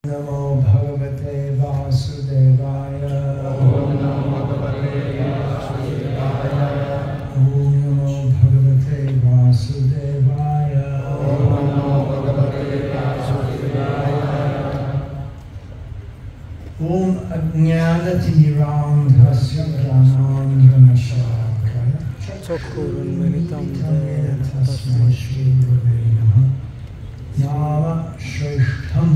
नमो भगवते वासुदेवाय। ओम नमो भगवते वासुदेवाय। ओम नमो भगवते वासुदेवाय। ओम नमो भगवते वासुदेवाय। ओम अज्ञानतिमिरान्धस्य ज्ञानाञ्जनशलाकया चक्षुरुन्मिलितं येन तस्मै श्रीगुरवे नमः। नाम श्रेष्ठं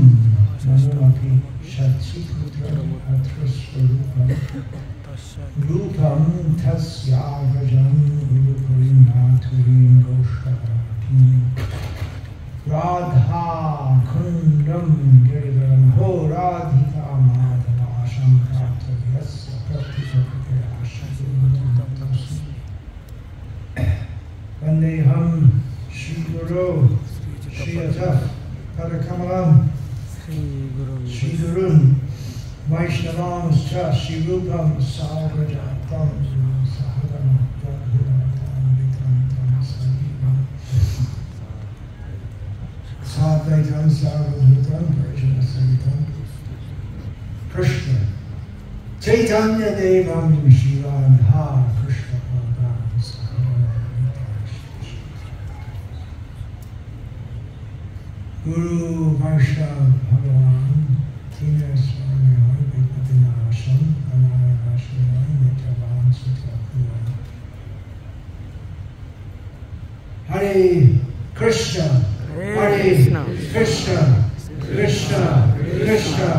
नमोऽपि शक्तिपुत्रम् अत्र स्वरूपम् रूपं तस्याग्रजं गुरुपुरीं गोष्ठवाटीं राधा कुन्दं गिरिवरं हो राधिका माधवाशं प्राप्तव्यस्य प्रतिपत्तिप्रयाशं वन्देऽहं श्रीगुरो श्रीयतः पदकमलं श्रीगुरुं वैष्णवांश्च श्रीरूपं साग्रजातं सहगणं तद्गुणवतान्वितं सजीवं साद्वैतं सार्वभौतं परिजनसहितं Krishna चैतन्यदेवं शिवाधा कृष्णपादां Guru Vaishnava Bhagavan Tina Swami Viknavinasham Anayasham Nityavan Sutyakuvan Hare Krishna Hare Krishna Krishna Krishna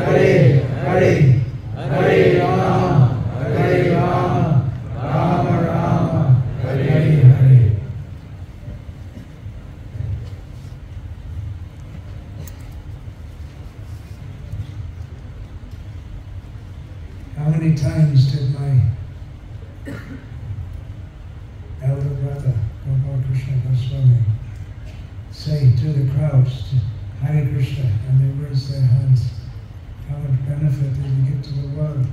Hare Hare Hare Rama Hare Rama Rama Rama Hare Hare. How many times did my elder brother, Gopal Krishna Goswami, say to the crowds, Hare Krishna, and they raise their hands? How much benefit did he give to the world?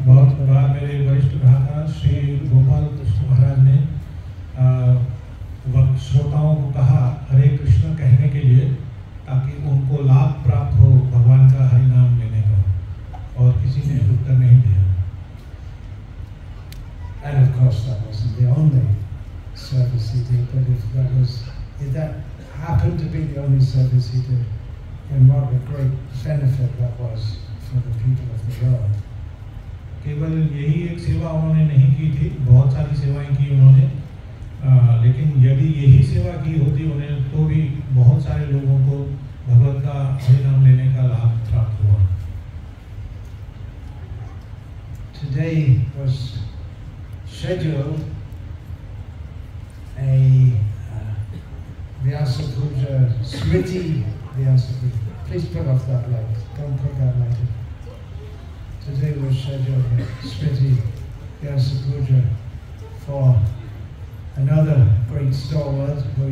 बहुत बार मेरे वरिष्ठ भ्राता श्री गोपाल कृष्ण महाराज ने श्रोताओं को कहा हरे कृष्ण कहने के लिए, ताकि उनको लाभ प्राप्त हो भगवान का हरि नाम लेने का, और किसी ने उत्तर नहीं दिया। And of course that wasn't the only service he did, but if that happened to be the only service he did, then what a great benefit that was for the people of the world. केवल यही एक सेवा उन्होंने नहीं की थी, बहुत सारी सेवाएं की उन्होंने, लेकिन यदि यही सेवा की होती उन्हें तो भी बहुत सारे लोगों को भगवत का हरि नाम लेने का लाभ प्राप्त हुआ। Today was scheduled a Vyasa Puja Smriti Vyasa Puja. Please put off that light. Don't put that light in. Today was scheduled a Smriti Vyasa Puja for another great stalwart who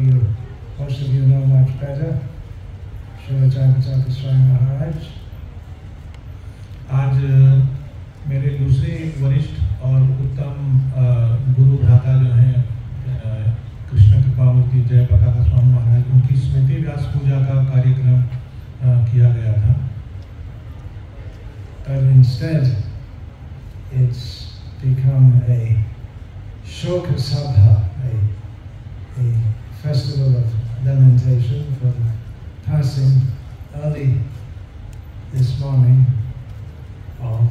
most of you know much better, Srila Jayapataka Goswami Maharaj. आज मेरे दूसरे वरिष्ठ और उत्तम गुरु भ्राता जो हैं कृष्ण कृपामूर्ति जयपताका स्वामी महाराज, उनकी स्मृति व्यास पूजा का कार्यक्रम किया गया था। But instead, it's become a Shoka Sabha, a festival of lamentation for the passing early this morning of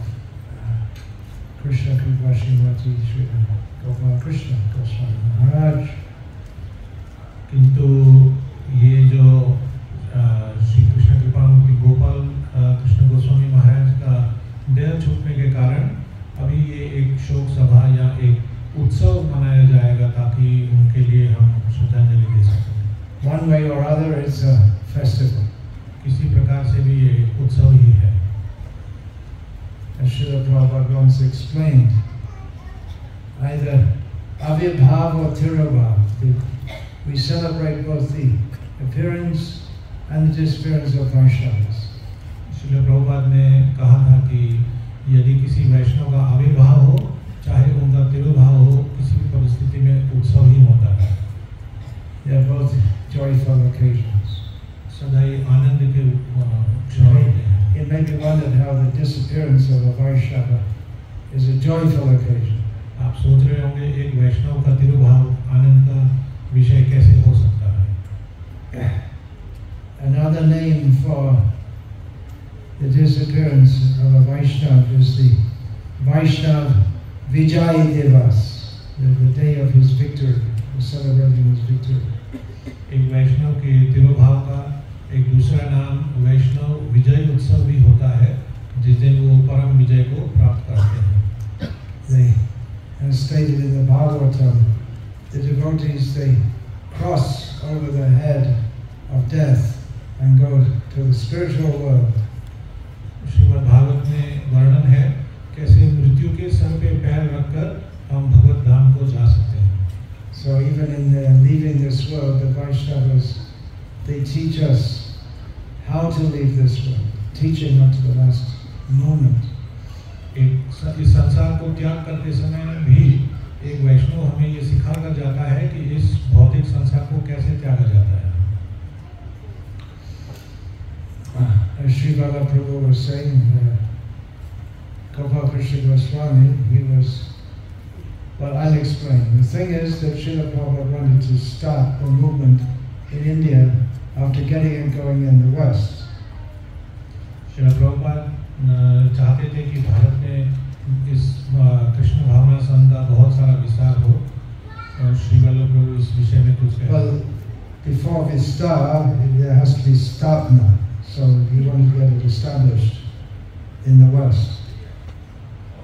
Krishna Kripa Srimati Sri Gopal Krishna Goswami Maharaj. किंतु ये जो श्री कृष्ण कृपामूर्ति गोपाल कृष्ण गोस्वामी महाराज का देह छूटने के कारण अभी ये एक शोक सभा या एक उत्सव मनाया जाएगा, ताकि one way or other, it's a festival. किसी प्रकार से भी ये उत्सव ही है। As Srila Prabhupada once explained, either Avirbhav or Tirobhav, we celebrate both the appearance and the disappearance of Vaishnavas. Srila Prabhupada ने कहा था कि यदि किसी वैष्णव का आविर्भाव हो, चाहे उनका तिरुभाव हो, किसी भी परिस्थिति में उत्सव ही होता है। They are both joyful occasions. सदैव आनंद के क्षण होते हैं। It may be wondered how the disappearance of a Vaishnava is a joyful occasion. आप सोच रहे होंगे एक वैष्णव का तिरुभाव आनंद का विषय कैसे हो सकता है। Another name for the disappearance of a Vaishnava is the Vaishnava Vijay Devas, the day of his victory, celebrating his victory. एक वैष्णव के तिरुभाव का एक दूसरा नाम वैष्णव विजय उत्सव भी होता है, जिस दिन वो परम विजय को प्राप्त करते हैं। As stated in the Bhagavatam, the devotees, they cross over the head of death and go to the spiritual world. Shrimad Bhagavat में वर्णन है कैसे मृत्यु के सर पे पैर रखकर हम भगवत धाम को जा सकते हैं। So even in leaving this world, the Vaishnavas, they teach us how to leave this world, teaching up to the last moment. इस संसार को त्याग करते समय भी एक वैष्णव हमें ये सिखाकर जाता है कि इस भौतिक संसार को कैसे त्यागा जाता है। As Sri Vallabha Prabhu was saying, Gopal Krishna Goswami, he was, well, I'll explain. The thing is that Srila Prabhupada wanted to start the movement in India after getting it going in the West. Srila Prabhupada चाहते थे कि भारत में इस कृष्ण भावना संघ का बहुत सारा विस्तार हो, और श्री वल्लभ प्रभु इस विषय में कुछ कहते हैं। Well, before Vistar, there has to be Stapna. So he wanted to get it established in the West,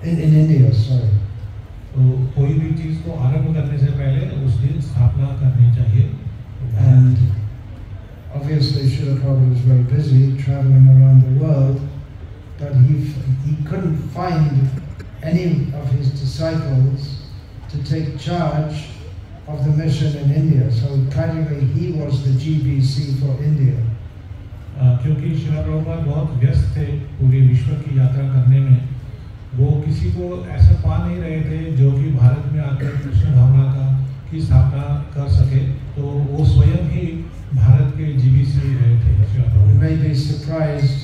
in India, sorry. तो कोई भी चीज को आरंभ करने से पहले उसकी स्थापना करनी चाहिए। And obviously Srila Prabhupada was very busy traveling around the world, but he couldn't find any of his disciples to take charge of the mission in India. So practically he was the GBC for India. क्योंकि श्रील प्रभुपाद बहुत व्यस्त थे पूरे विश्व की यात्रा करने में, वो किसी को ऐसा पा नहीं रहे थे जो कि भारत में आकर कृष्ण भावना की स्थापना कर सके, तो वो स्वयं ही भारत के जीबीसी रहे थे। You may be surprised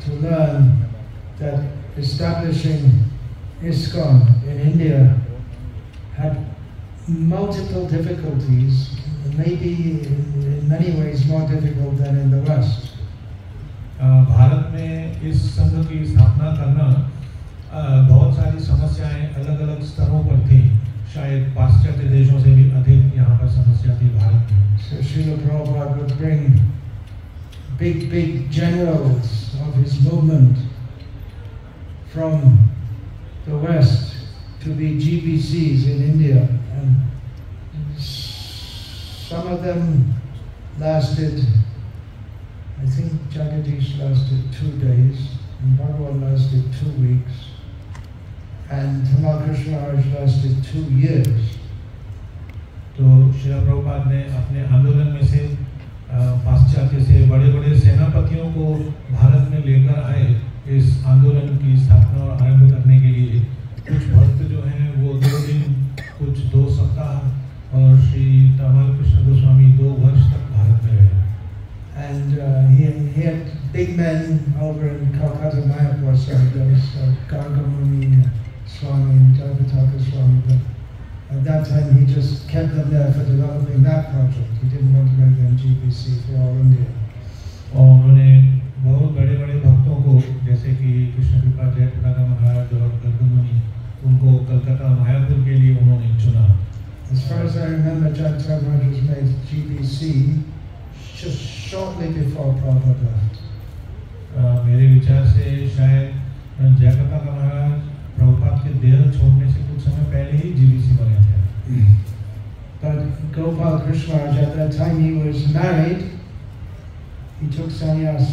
to learn that establishing ISKCON in India had multiple difficulties, maybe in many ways more difficult than in the West. Bharat में इस संघ की स्थापना करना बहुत सारी समस्याएं अलग-अलग स्तरों पर थी, शायद पाश्चात्य देशों से भी अधिक यहाँ पर समस्या थी भारत में। So Srila Prabhupada would bring big generals of his movement from the West to be GBCs in India, and some of them lasted, I think Jagadish lasted 2 days, and Bhagavan lasted 2 weeks, and Tamal Krishna Maharaj lasted 2 years. तो श्रील प्रभुपाद ने अपने आंदोलन में से पाश्चात्य से बड़े-बड़े सेनापतियों को भारत में लेकर आए इस आंदोलन की स्थापना और आरंभ करने के लिए। कुछ भक्त जो हैं वो 2 दिन, कुछ 2 सप्ताह, और श्री तमाल कृष्ण गोस्वामी 2 वर्ष तक भारत में रहे। And he had big men over in Calcutta, Mayapur side, there was Gargamuni Swami and Jayapataka Swami, but at that time he just kept them there for developing that project. He didn't want to make them GBC for all India. और उन्होंने बहुत बड़े-बड़े भक्तों को, जैसे कि कृष्ण कृपा जयप्रकाश महाराज और गर्गमुनि, उनको कलकत्ता मायापुर के लिए उन्होंने चुना। As far as I remember, Jayapataka Maharaj was made GBC just shortly before Prabhupada left. मेरे विचार से शायद जयप्रकाश महाराज प्रभुपाद के देह छोड़ने से कुछ समय पहले ही जीबीसी बने थे। But Gopal Krishna Maharaj, at that time he was married. He took sannyas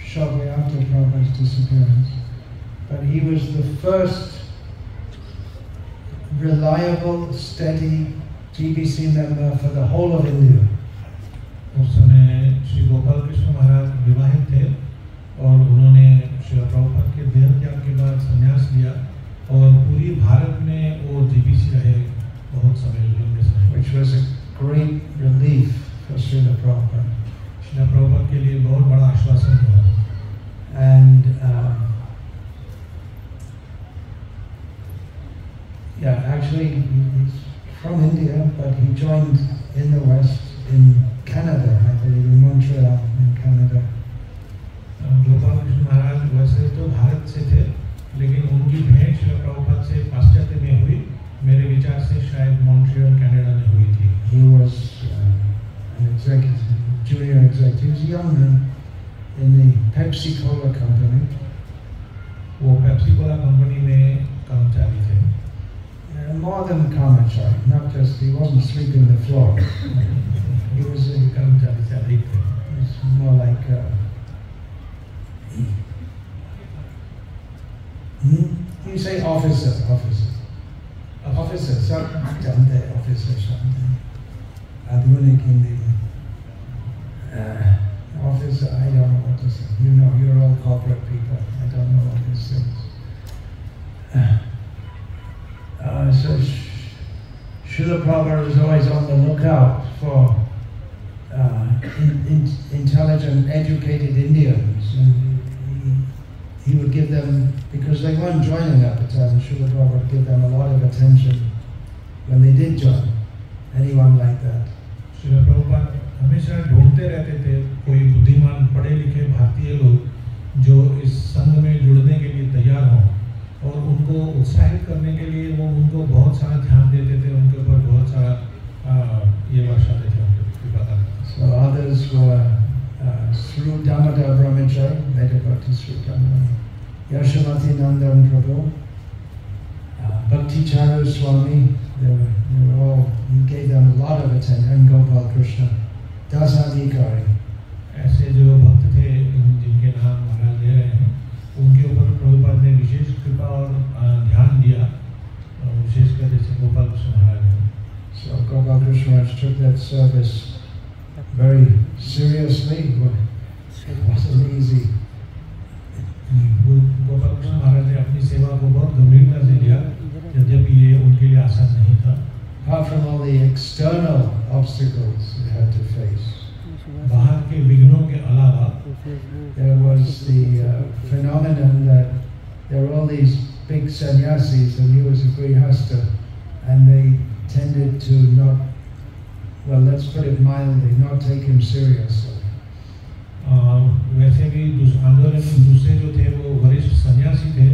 shortly after Prabhupada's disappearance. But he was the first reliable, steady GBC member for the whole of India. उस समय श्री गोपाल कृष्ण महाराज विवाहित थे और उन्होंने श्री प्रभुपाद के देह त्याग के बाद संन्यास लिया और पूरी भारत में वो जीबीसी रहे बहुत समय लंबे समय, which was a great relief for Srila Prabhupada. Shri Prabhupada के लिए बहुत बड़ा आश्वासन हुआ. And actually he's from India, but he joined in the West in Canada, I believe, in Montreal, in Canada. Gopal Krishna महाराज वैसे तो भारत से थे, लेकिन उनकी भेंट श्री प्रभुपाद से पाश्चात्य में हुई. मेरे विचार से शायद मॉन्ट्रियल कनाडा में हुई थी. He was an executive, junior executive. He was young in the Pepsi Cola company. वो पेप्सी कोला कंपनी में कर्मचारी थे. More than कर्मचारी, not just, he wasn't sweeping the floor. He was a कर्मचारी से अधिक थे. It's more like you say officer, sir, officer, Adhunik Hindi. Officer, I don't know what to say. You know, you're all corporate people. I don't know what this is. So Srila Prabhupada was always on the lookout for intelligent, educated Indians, and he would give them, because they weren't joining at the time, Srila Prabhupada would give them a lot of attention when they did join. Anyone like that? Srila Prabhupada हमेशा ढूंढते रहते थे कोई बुद्धिमान पढ़े लिखे भारतीय लोग जो इस संघ में जुड़ने के लिए तैयार हों, और उनको उत्साहित करने के लिए वो उनको बहुत सारा ध्यान देते थे, उनके ऊपर बहुत सारा ये बरसाते थे, उनके कृपा करते थे. So others were Sri Damodar Brahmachari, Vedabhakti Sri Damodar, Yashamati Nandan Prabhu, Bhakti Charu Swami. They were all, he gave them a lot of attention, and Gopal Krishna, Dasadikari. ऐसे जो भक्त थे जिनके नाम महाराज ले रहे हैं, उनके ऊपर प्रभुपाद ने विशेष कृपा और ध्यान दिया, विशेषकर जैसे गोपाल कृष्ण महाराज हैं. So Gopal Krishna Maharaj took that service very seriously. It wasn't easy. Gopal Krishna महाराज ने अपनी सेवा को बहुत गंभीरता से लिया, यद्यपि ये उनके लिए आसान नहीं था. Apart from all the external obstacles they had to face, बाहर के विघ्नों के अलावा there was the phenomenon that there were all these big sannyasis, and he was a grihasta, and they tended to not, well, let's put it mildly, not take him seriously. वैसे भी आंदोलन में दूसरे जो थे वो वरिष्ठ सन्यासी थे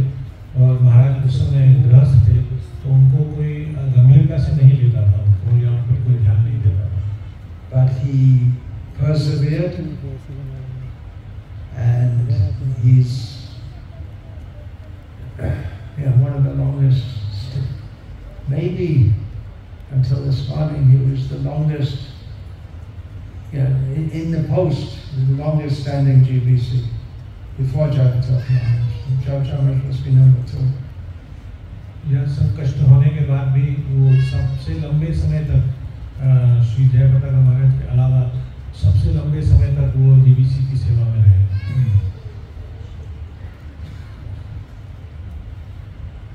और महाराज उस समय गृहस्थ थे, तो उनको कोई गंभीरता से नहीं लेता था, उनको या उन पर कोई ध्यान नहीं देता था. But he persevered, and he's one of the longest, maybe until this morning, he was the longest, in the post, the longest standing GBC before Jagatnath Maharaj. Jagatnath Maharaj must be number 2. यह सब कष्ट होने के बाद भी वो सबसे लंबे समय तक श्री जयप्रताप महाराज के अलावा सबसे लंबे समय तक वो जीबीसी की सेवा में रहे.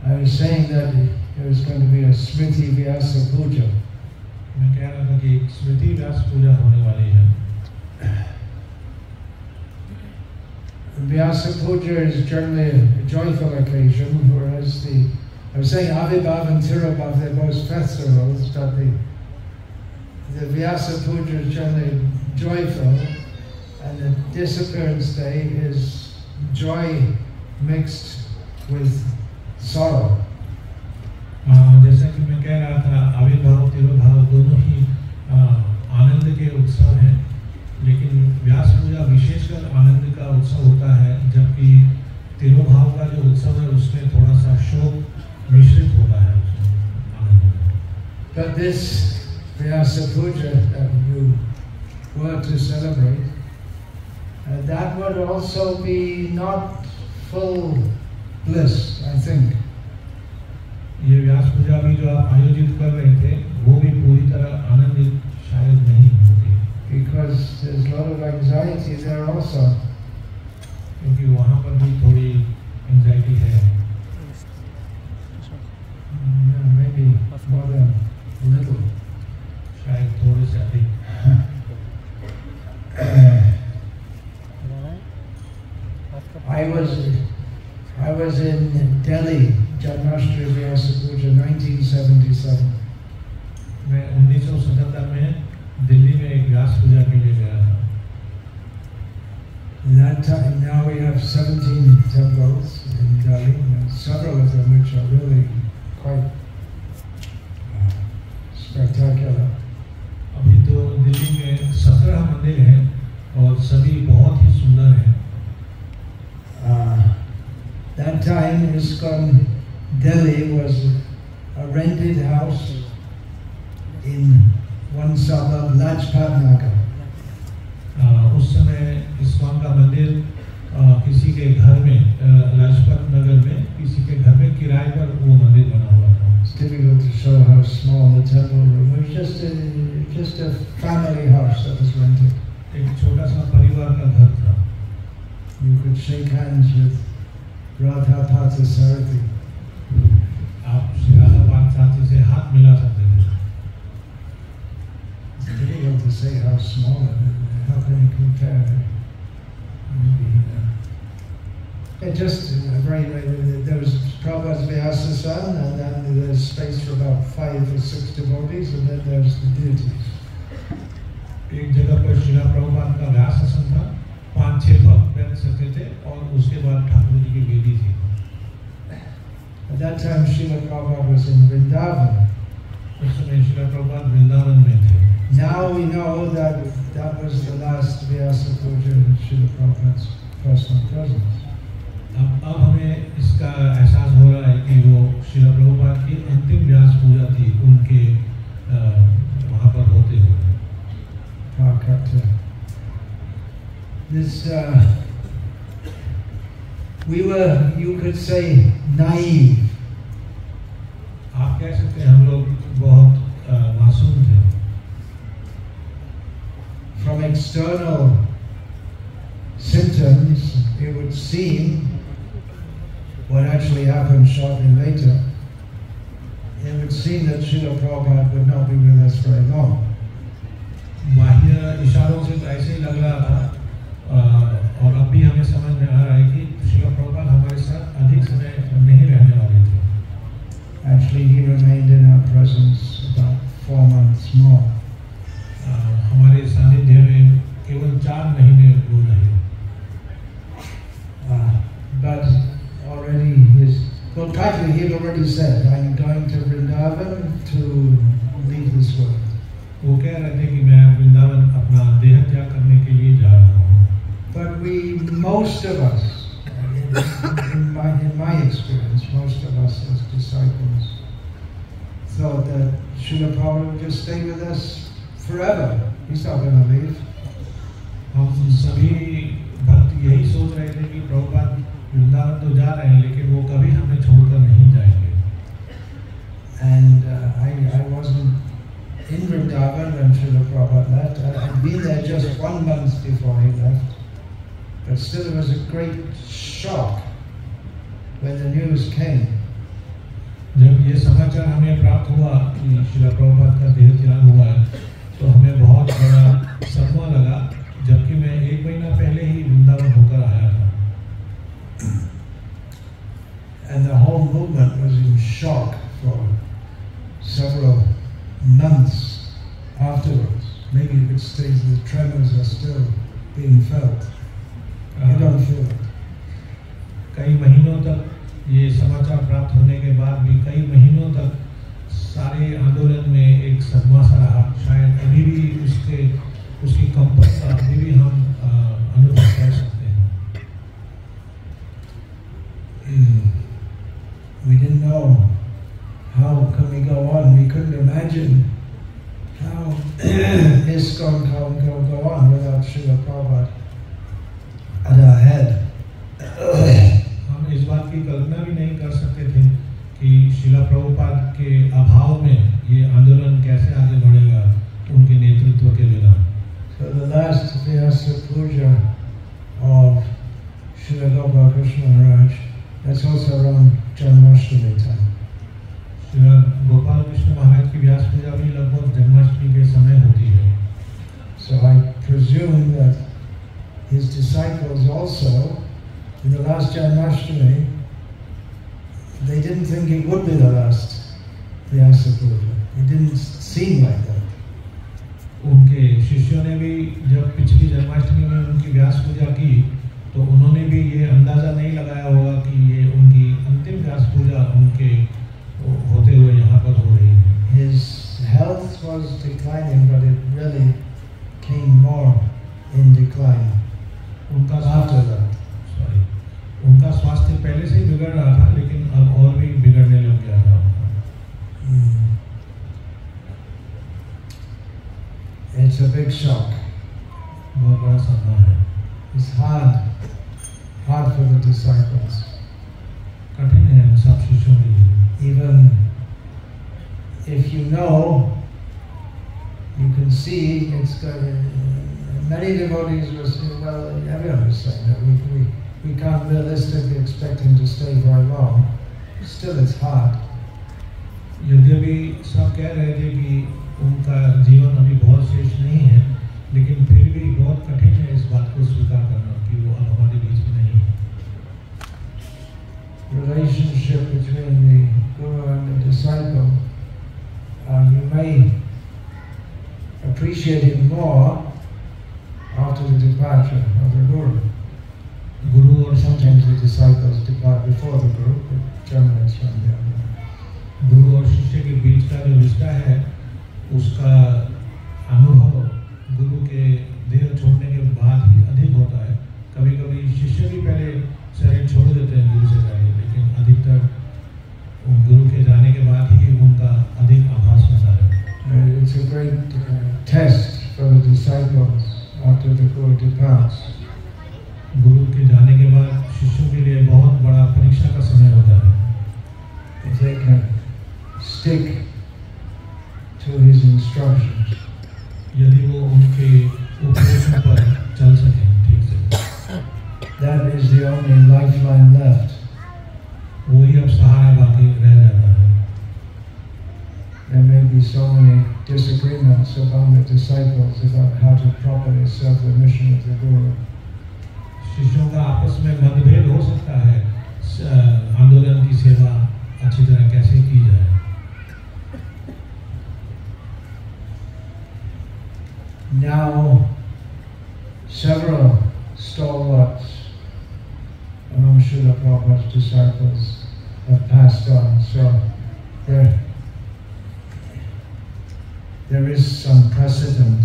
I was saying that there was going to be a Smriti Vyasa Puja. मैं कह रहा था कि एक स्मृति व्यास पूजा होने वाली है. Vyasa Puja is generally a joyful occasion, whereas I was saying Avibhav and Tirubhav, they're both festivals, but the Vyasa Puja is generally joyful, and the disappearance day is joy mixed with sorrow. जैसा कि मैं कह रहा था, आविर्भाव तिरुभाव दोनों ही आनंद के उत्सव हैं, लेकिन व्यास पूजा विशेषकर आनंद का उत्सव होता है, जबकि तिरुभाव का जो उत्सव है उसमें थोड़ा सा शोक मिश्रित होता है आनंद में. But this Vyasa Puja that you were to celebrate, that would also be not full bliss, I think. ये व्यास पूजा भी जो आप आयोजित कर रहे थे वो भी पूरी तरह आनंदित शायद नहीं होगी, because there's a lot of anxiety there also. क्योंकि वहाँ पर भी थोड़ी एंजाइटी है, Maybe more than a little. शायद थोड़े से अधिक। I was in Delhi, Janmashtami Vyasa Puja, 1977. मैं 1977 में दिल्ली में एक व्यास पूजा के लिए गया था। In that time, now we have 17 temples in Delhi, and several of them which are really quite spectacular. अभी तो दिल्ली में 17 मंदिर हैं और सभी बहुत ही सुंदर हैं। That time, ISKCON Delhi was a rented house in one suburb, Lajpat Nagar. उस समय इस्कॉन का मंदिर किसी के घर में लाजपत नगर में किसी के घर में किराए पर वो मंदिर बना हुआ था। It's difficult to show how small the temple room was. Just a family house that was rented. एक छोटा सा परिवार का घर था। You could shake hands with Radha Parthasarathi. आप श्री राधा पार्थसारथी से हाथ मिला सकते थे। It's difficult to say how small it is. How can you compare it? It just there was Prabhupada's Vyasa-san, and then there's space for about 5 or 6 devotees, and then there's the deities. एक जगह पर श्रीला प्रभुपाद का व्यास आसन था, 5-6 भक्त बैठ सकते थे और उसके बाद ठाकुर जी की वेदी थी। At that time, Srila Prabhupada was in Vrindavan. उस समय श्रीला प्रभुपाद वृंदावन में थे। Now we know that that was the last Vyasa Puja in Srila Prabhupada's personal presence. अब हमें इसका एहसास हो रहा है कि वो श्रीला प्रभुपाद की अंतिम व्यास पूजा थी उनके वहाँ पर होते हुए। This we were, you could say, naive. आप कह सकते हैं हम लोग बहुत मासूम थे। From external symptoms, it would seem, what actually happened shortly later, it would seem that Srila Prabhupada would not be with us very long. बाह्य इशारों से तो ऐसे ही लग रहा था और अब भी हमें समझ में आ रहा है कि श्रीला प्रभुपाद हमारे साथ अधिक समय नहीं रहने वाले थे। Actually, he remained in our presence about 4 months more. हमारे सानिध्य में केवल 4 महीने वो रहे। But already practically he had already said, I'm going to Vrindavan to leave this world. वो कह रहे थे कि मैं वृंदावन अपना देह त्याग करने के लिए जा रहा हूँ। But most of us, in my experience, most of us as disciples, thought that Srila Prabhupada would just stay with us forever. He's not going to leave. हम सभी भक्त यही सोच रहे थे कि प्रभुपाद वृंदावन तो जा रहे हैं लेकिन वो कभी हमें छोड़कर नहीं जाएंगे। And I wasn't in Vrindavan when Srila Prabhupada left. I'd been there just 1 month before he left. But still it was a great shock when the news came. जब ये समाचार हमें प्राप्त हुआ कि श्रीला प्रभुपाद का देह त्याग हुआ है तो हमें बहुत बड़ा सदमा लगा, जबकि मैं 1 महीना पहले ही वृंदावन होकर आया था। And the whole movement was in shock for several months afterwards. Maybe you could say the tremors are still being felt. You don't feel it. कई महीनों तक ये समाचार प्राप्त होने के बाद भी कई महीनों तक सारे आंदोलन में एक सदमा सा रहा। शायद अभी भी उसकी कंपन का अभी भी हम अनुभव कर सकते हैं। We didn't know how can we go on. We couldn't imagine how ISKCON can't go on without Srila Prabhupada at our head. हम इस बात की कल्पना भी नहीं कर सकते थे कि श्रीला प्रभुपाद के अभाव में ये आंदोलन कैसे आगे बढ़ेगा उनके नेतृत्व के बिना। So the last Vyasa Puja of Srila Gopal Krishna Maharaj, that's also around Janmashtami time. Srila Gopal Krishna महाराज की व्यास पूजा भी लगभग जन्माष्टमी के समय होती है। So I presume that his disciples also, in the last Janmashtami, they didn't think it would be the last Vyasa Puja. It didn't seem like that. उनके शिष्यों ने भी जब पिछली जन्माष्टमी में उनकी व्यास पूजा की तो उन्होंने भी ये अंदाजा नहीं लगाया होगा कि ये उनकी अंतिम व्यास पूजा उनके होते हुए यहाँ पर हो रही है। His health was declining, but it really came more in decline after that. उनका स्वास्थ्य पहले से ही बिगड़ रहा था लेकिन अब और भी बिगड़ने लग गया था। It's a big shock. बहुत बड़ा सदमा है। It's hard for the disciples. कठिन है इन सब शिष्यों के लिए। Even if you know, you can see it's got, many devotees will say, well, everyone is saying that we can't realistically expect him to stay very long. Still, it's hard. यद्यपि सब कह रहे थे कि उनका जीवन अभी बहुत शेष नहीं है, लेकिन फिर भी बहुत कठिन है इस बात को स्वीकार करना कि वो अब हमारे बीच में नहीं है। Relationship between the guru and the disciple, you may appreciate it more after the departure of the guru. गुरु और Sometimes the disciples depart before the guru, but generally it's from the other. गुरु और शिष्य के बीच का जो रिश्ता है उसका अनुभव गुरु के देह छोड़ने के बाद ही अधिक होता है। कभी-कभी शिष्य भी पहले शरीर छोड़ देते हैं गुरु से पहले, लेकिन अधिकतर गुरु के जाने के बाद ही उनका अधिक आभास होता है। It's a great test for the disciples after the guru departs. गुरु के जाने के बाद शिष्यों के लिए बहुत बड़ा परीक्षा का समय होता है। If they can stick to his instructions. यदि वो उनके उपदेशों पर चल सकें ठीक से। That is the only lifeline left. वही अब सहारा बाकी रह जाता है। There may be so many disagreements among the disciples about how to properly serve the mission of the guru. शिष्यों का आपस में मतभेद हो सकता है आंदोलन की सेवा अच्छी तरह कैसे की जाए। Now, several stalwarts among Srila Prabhupada's disciples have passed on, so there is some precedent.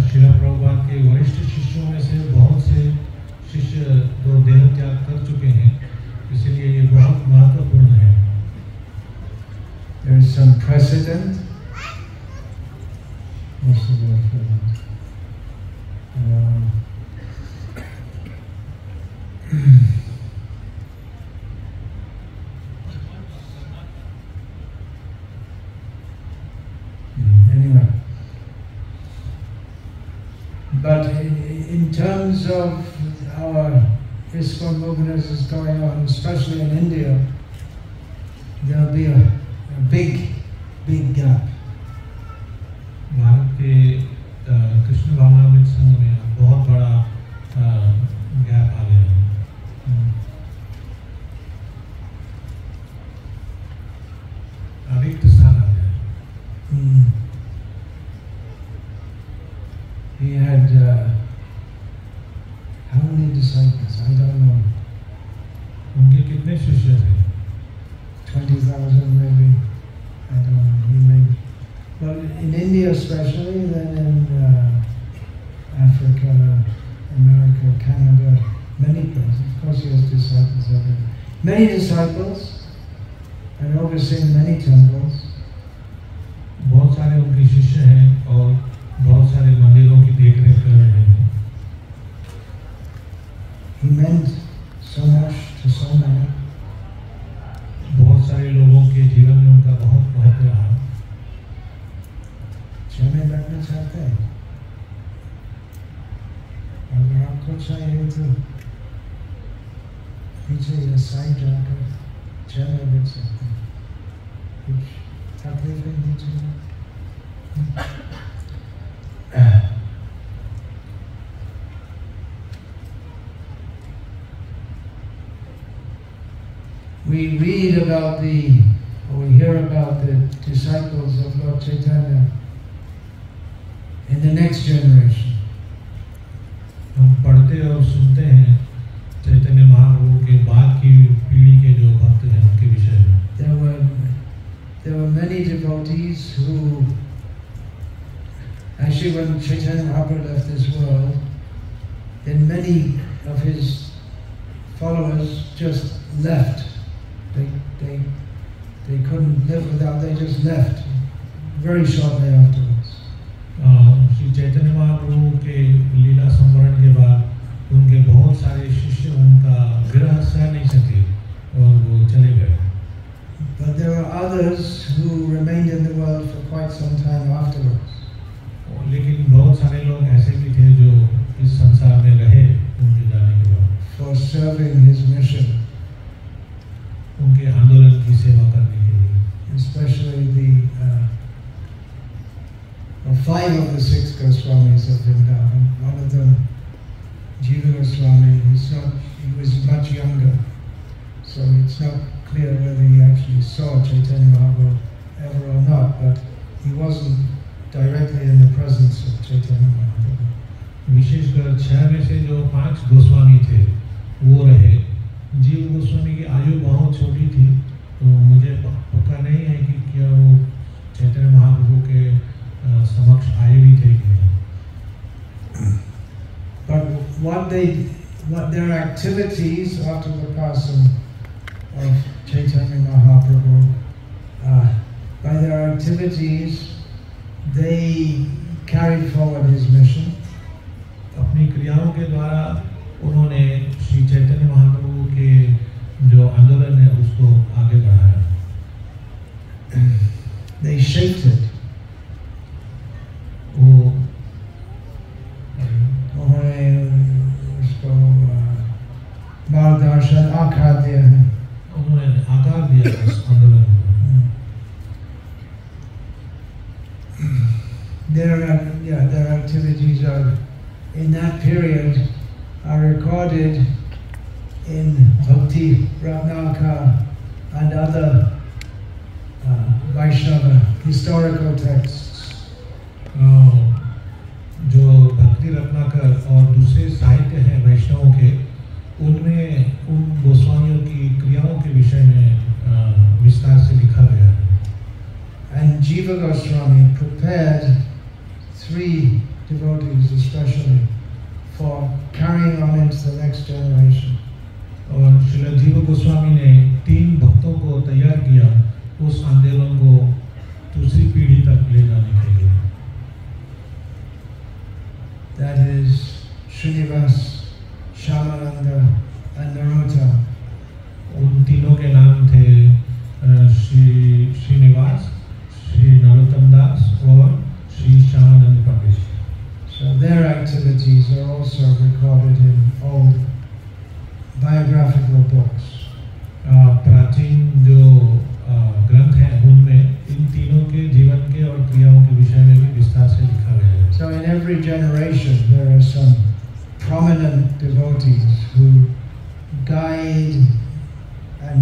Srila Prabhupada के वरिष्ठ शिष्यों में से बहुत से शिष्य तो देह त्याग कर चुके हैं, इसलिए ये बहुत महत्वपूर्ण है। There is some precedent. What's the word for that? Anyway, but in terms of our ISKCON movement as is going on, especially in India, there'll be a big gap. Bharat के कृष्ण भावनामृत संघ में बहुत बड़ा गैप आ गया है। रिक्त स्थान आ गया है। He had how many disciples? I don't know. उनके कितने शिष्य थे? 20,000 maybe. I don't know. He maybe. Well, in India especially, then in Africa, America, Canada, many places. Of course, he has disciples everywhere. Many disciples, and overseeing many temples. बहुत सारे उनके He meant so much to so many. बहुत सारे लोगों के जीवन में उनका बहुत महत्व रहा। चेहरे लगना चाहते हैं, अगर आपको चाहिए तो पीछे या साइड जाकर चेहरे लग सकते हैं, कुछ तकलीफ नहीं चाहिए। We read about or we hear about the disciples of Lord Chaitanya in the next generation. हम पढ़ते और सुनते हैं चैतन्य महाप्रभु के बाद की पीढ़ी के जो भक्त हैं उनके विषय में। There were many devotees who, actually when Chaitanya Mahaprabhu left this world, then many of his followers just left. They couldn't live without, they just left very shortly afterwards. Shri Chaitanya Mahaprabhu के लीला संवरण के बाद उनके बहुत सारे शिष्य उनका विरह सह नहीं सके और वो चले गए। But there were others who remained in the world for quite some time afterwards. लेकिन बहुत सारे लोग ऐसे भी थे जो इस संसार में रहे उनके जाने के बाद, for serving his mission. उनके आंदोलन की सेवा करने के लिए। Especially the 5 of the 6 Goswamis of Vrindavan. One of them, Jiva Goswami, he was much younger, so it's not clear whether he actually saw Chaitanya Mahaprabhu ever or not, but he wasn't directly in the presence of Chaitanya Mahaprabhu. विशेषकर 6 में से जो 5 गोस्वामी थे वो रहे। जीव गोस्वामी की आयु बहुत छोटी थी, तो मुझे पक्का नहीं है कि क्या वो चैतन्य महाप्रभु के समक्ष आए भी थे कि नहीं। But what their activities after the passing of Chaitanya Mahaprabhu, by their activities they carried forward his mission. अपनी क्रियाओं के द्वारा उन्होंने श्री चैतन्य महाप्रभु के जो आंदोलन है उसको आगे बढ़ाया। They shaped it. वो उन्होंने उसको मार्गदर्शन आकार दिया है। उन्होंने आकार दिया उस आंदोलन को। Their activities in that period are recorded in Bhakti Ratnaka and other Vaishnava historical texts. जो भक्ति रत्नाकर और दूसरे साहित्य हैं वैष्णवों के, उनमें उन गोस्वामियों की क्रियाओं के विषय में विस्तार से लिखा गया है। And Jiva Goswami prepared 3 devotees especially for carrying on into the next generation. और श्रील जीव गोस्वामी ने 3 भक्तों को तैयार किया उस आंदोलन को दूसरी पीढ़ी तक ले जाने के लिए। That is Srinivas, Shyamananda and Narota. उन तीनों के नाम थे श्रीनिवास, श्री नरोत्तम दास और श्री श्यामानंद पंडित। So their activities are also recorded in old biographical books. प्राचीन जो ग्रंथ हैं उनमें इन तीनों के जीवन के और क्रियाओं के विषय में भी विस्तार से लिखा गया है। So in every generation there are some prominent devotees who guide and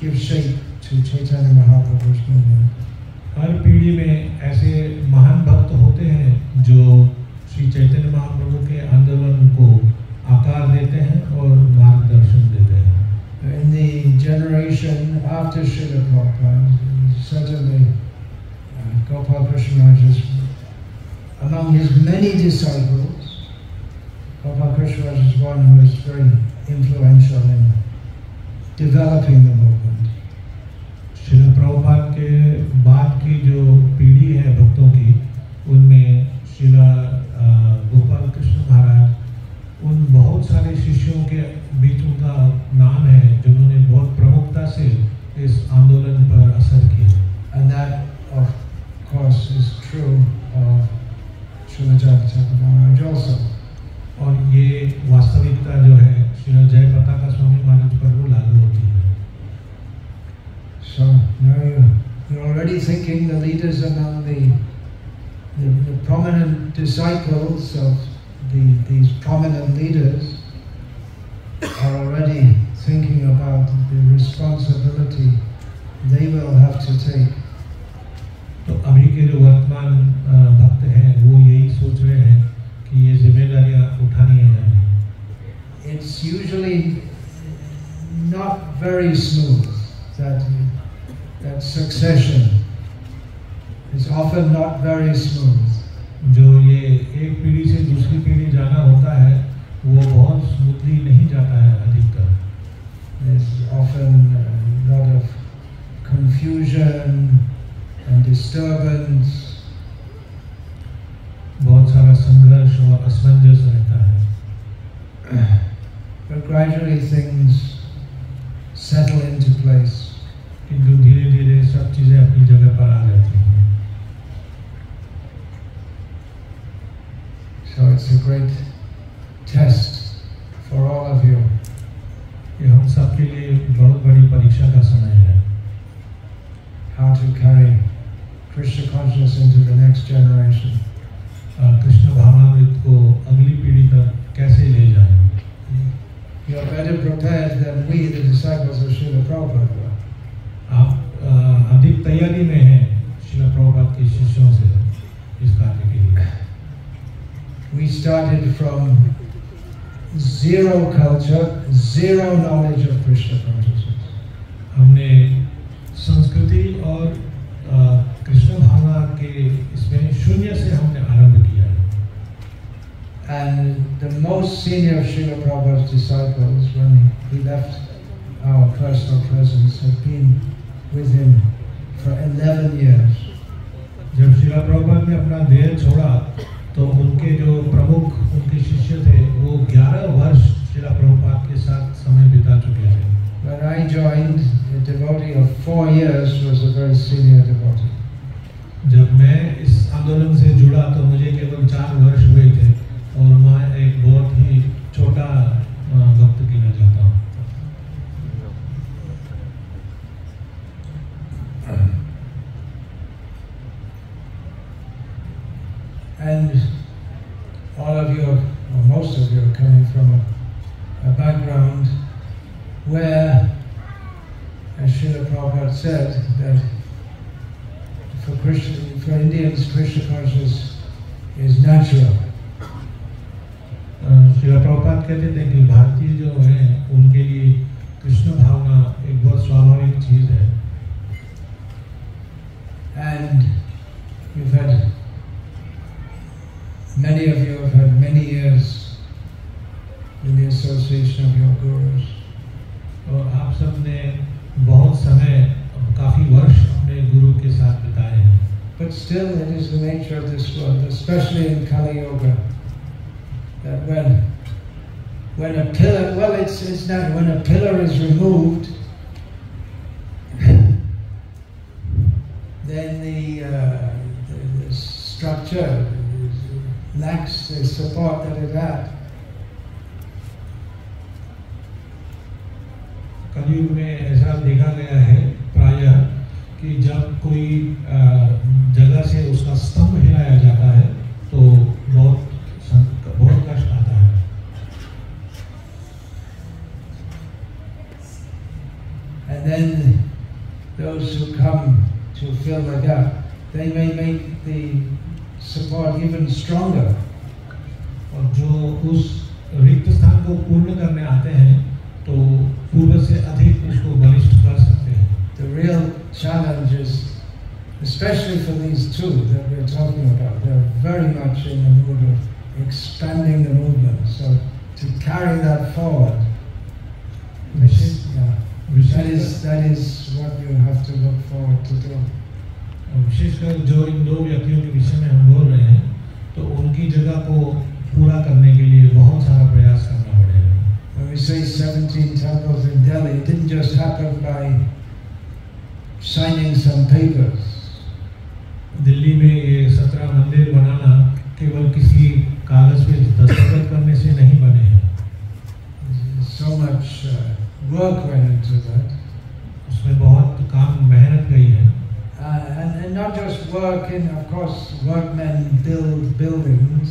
give shape to Chaitanya Mahaprabhu's movement. हर पीढ़ी में ऐसे महान भक्त होते हैं जो श्री चैतन्य महाप्रभु के आंदोलन को आकार देते हैं और मार्गदर्शन देते हैं। In the generation after Srila Prabhupada, certainly Gopal Krishna Raj, among his many disciples, Gopal Krishna Raj is one who is very influential in developing the movement. Srila Prabhupada के बाद की जो पीढ़ी है भक्तों की, उनमें श्रील गोपाल कृष्ण महाराज उन बहुत सारे शिष्यों के also. और ये वास्तविकता जो है श्री जय पताका स्वामी महाराज पर वो लागू होती है। So now you're already thinking the leaders among the prominent disciples of these prominent leaders are already thinking about the responsibility they will have to take. तो अभी के जो वर्तमान भक्त हैं वो यही सोच रहे हैं कि ये जिम्मेदारियां उठानी है। It's usually not very smooth, that succession is often not very smooth. जो ये एक पीढ़ी से दूसरी पीढ़ी जाना होता है वो बहुत स्मूथली नहीं जाता है अधिकतर। There's often a lot of confusion and disturbance. बहुत सारा संघर्ष और असमंजस रहता है। But gradually things settle into place. किंतु धीरे धीरे सब चीजें अपनी जगह पर आ जाती हैं। So it's a great test for all of you. ये हम सब के लिए बहुत बड़ी परीक्षा का समय है। How to carry Krishna consciousness into the next generation. Krishna भावनामृत को अगली पीढ़ी तक कैसे ले जाएं? You are better prepared than we, the disciples of Srila Prabhupada. आप अधिक तैयारी में हैं श्रील प्रभुपाद के शिष्यों से इस कार्य के लिए। We started from zero culture, zero knowledge of Krishna consciousness. हमने संस्कृति और कृष्ण भावना के इसमें शून्य से हमने आरंभ किया है। And the most senior of Srila Prabhupada's disciples, when he left our personal presence, had been with him for 11 years. जब श्रील प्रभुपाद ने अपना देह छोड़ा तो उनके जो प्रमुख उनके शिष्य थे वो 11 वर्ष श्रील प्रभुपाद के साथ समय बिता चुके थे। When I joined, a devotee of 4 years was a very senior devotee. जब मैं इस आंदोलन से जुड़ा तो मुझे केवल 4 वर्ष हुए थे और मैं एक बहुत ही छोटा भक्त गिना जाता हूँ। And all of you, or most of you, are coming from a background where, as Srila Prabhupada said, that for Indians, Krishna consciousness is natural. Srila Prabhupada कहते थे कि भारतीय जो हैं उनके लिए कृष्ण भावना एक बहुत स्वाभाविक चीज है। And you've had, many of you have had many years in the association of your gurus. और आप सब ने बहुत समय, काफी वर्ष अपने गुरु के साथ बिताए हैं। But still, it is the nature of this world, especially in Kali Yoga, that when a pillar, well, it's not, when a pillar is removed, then the structure lacks the support that it had. कलयुग में ऐसा देखा गया है प्रायः कि जब कोई जगह से उसका स्तंभ हिलाया जाता है तो बहुत कष्ट आता है। And then those who come to fill the gap, they may make the support even stronger. और जो उस रिक्त स्थान को पूर्ण करने आते हैं तो पूर्व से अधिक उसको बलिष्ठ कर सकते हैं। The real challenge is, especially for these two that we're talking about, they're very much in the mood of expanding the movement. So to carry that forward, that is what you have to look forward to do. विशेषकर जो इन दो व्यक्तियों के विषय में हम बोल रहे हैं तो उनकी जगह को पूरा करने के लिए बहुत सारा प्रयास करना पड़ेगा। When we say 17 temples in Delhi, it didn't just happen by signing some papers. Delhi में ये 17 मंदिर बनाना केवल किसी कागज पे दस्तखत करने से नहीं बने हैं। So much work went into that. उसमें बहुत काम मेहनत गई है। And not just work in, of course, workmen build buildings.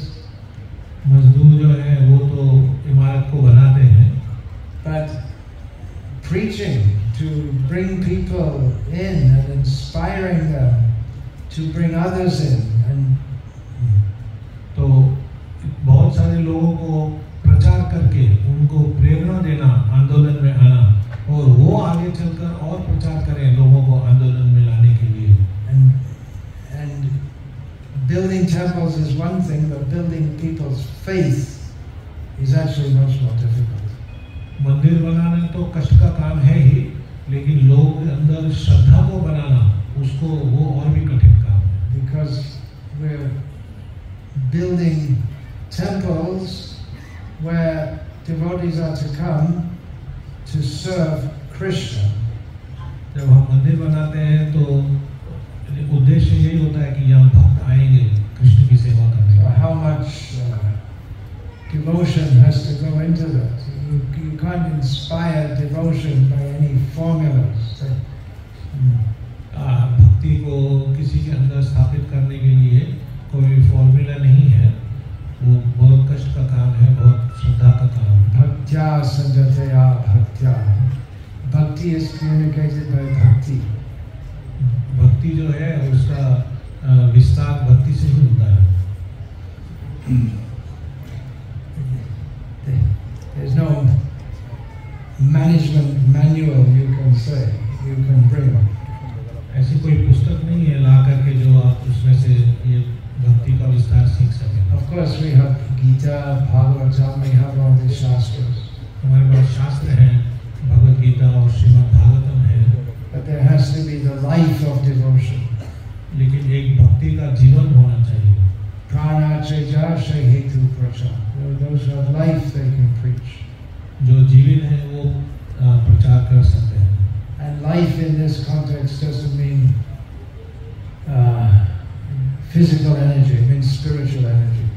मजदूर जो है वो तो इमारत को बनाते हैं, but preaching to bring people in and inspiring them to bring others in, and तो बहुत सारे लोगों को प्रचार करके उनको प्रेरणा देना आंदोलन में आना, और वो आगे चलकर और प्रचार करें लोगों को आंदोलन में लाने के लिए। and building temples is one thing, but building people's faith is actually much more difficult. मंदिर बनाना तो कष्ट का काम है ही, लेकिन लोगों के अंदर श्रद्धा को बनाना, उसको वो और भी कठिन काम है। Because we're building temples where devotees are to come to serve Krishna. जब हम मंदिर बनाते हैं तो उद्देश्य यही होता है कि यहाँ भक्त आएंगे कृष्ण की सेवा करने। So how much devotion has to go into that? You can't inspire devotion by any formulas. भक्ति को किसी के अंदर स्थापित करने के लिए कोई फॉर्मूला नहीं है, वो बहुत कष्ट का काम है, बहुत श्रद्धा का काम है। Bhaktya sanjataya bhaktya. Bhakti is communicated by bhakti. भक्ति जो है उसका विस्तार भक्ति से ही होता है। There's no management manual you can say, you can bring. ऐसी कोई पुस्तक नहीं है ला करके जो आप उसमें से ये भक्ति का विस्तार सीख सकें। Of course we have Gita, Bhagavatam, we have all the shastras. हमारे पास शास्त्र हैं, भगवद गीता और श्रीमद् भागवतम है। But there has to be the life of devotion. लेकिन एक भक्ति का जीवन होना चाहिए। Prana cheja hetu pracha. Those who have life they can preach. जो जीवित हैं वो प्रचार कर सकते हैं। And life in this context doesn't mean physical energy, it means spiritual energy.